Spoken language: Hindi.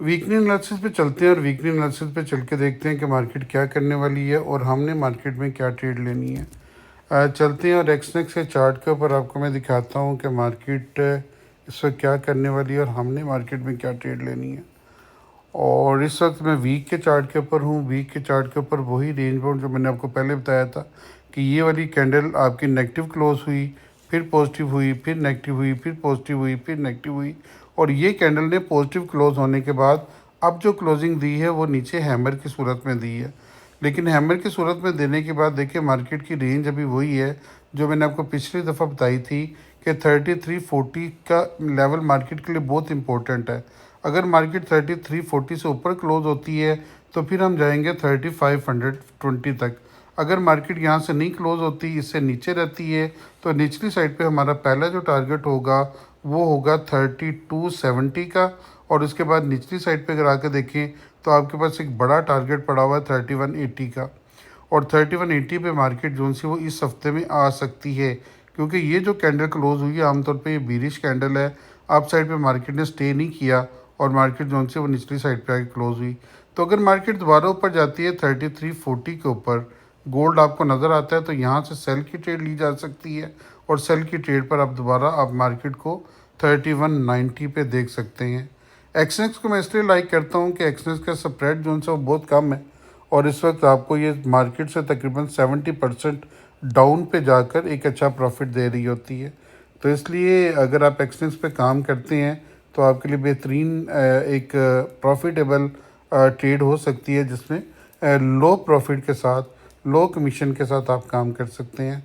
वीकली एनालिसिस पे चलते हैं और वीकली एनालिसिस पे चल के देखते हैं कि मार्केट क्या करने वाली है और हमने मार्केट में क्या ट्रेड लेनी है। चलते हैं और एक्सनेक्स के चार्ट के ऊपर आपको मैं दिखाता हूँ कि मार्केट इस वक्त क्या करने वाली है और हमने मार्केट में क्या ट्रेड लेनी है। और इस वक्त मैं वीक के चार्ट के ऊपर हूँ। वीक के चार्ट के ऊपर वही रेंज बाउंड जो मैंने आपको पहले बताया था कि ये वाली कैंडल आपकी नेगेटिव क्लोज हुई, फिर पॉजिटिव हुई, फिर नेगेटिव हुई, फिर पॉजिटिव हुई, फिर नेगेटिव हुई, और ये कैंडल ने पॉजिटिव क्लोज होने के बाद अब जो क्लोजिंग दी है वो नीचे हैमर की सूरत में दी है। लेकिन हैमर की सूरत में देने के बाद देखिए मार्केट की रेंज अभी वही है जो मैंने आपको पिछली दफ़ा बताई थी कि 3340 का लेवल मार्केट के लिए बहुत इंपॉर्टेंट है। अगर मार्केट 3340 से ऊपर क्लोज होती है तो फिर हम जाएंगे 3520 तक। अगर मार्केट यहाँ से नहीं क्लोज होती, इससे नीचे रहती है, तो निचली साइड पे हमारा पहला जो टारगेट होगा वो होगा 3270 का। और उसके बाद निचली साइड पे अगर आकर देखें तो आपके पास एक बड़ा टारगेट पड़ा हुआ है 3180 का। और 3180 पे मार्केट जोन सी वो इस हफ्ते में आ सकती है, क्योंकि ये जो कैंडल क्लोज हुई है आमतौर पे ये बीरिश कैंडल है। अप साइड पे मार्केट ने स्टे नहीं किया और मार्केट जोन से वो निचली साइड पे आके क्लोज हुई। तो अगर मार्केट दोबारा ऊपर जाती है 3340 के ऊपर, गोल्ड आपको नज़र आता है, तो यहाँ से सेल की ट्रेड ली जा सकती है और सेल की ट्रेड पर आप दोबारा आप मार्केट को 3190 पे देख सकते हैं। एक्सनेक्स को मैं इसलिए लाइक करता हूँ कि एक्सनेक्स का स्प्रेड जो है वो बहुत कम है और इस वक्त आपको ये मार्केट से तकरीबन 70% डाउन पे जाकर एक अच्छा प्रॉफिट दे रही होती है। तो इसलिए अगर आप एक्सनेक्स पे काम करते हैं तो आपके लिए बेहतरीन एक प्रॉफिटेबल ट्रेड हो सकती है, जिसमें लो प्रॉफिट के साथ, लो कमीशन के साथ आप काम कर सकते हैं।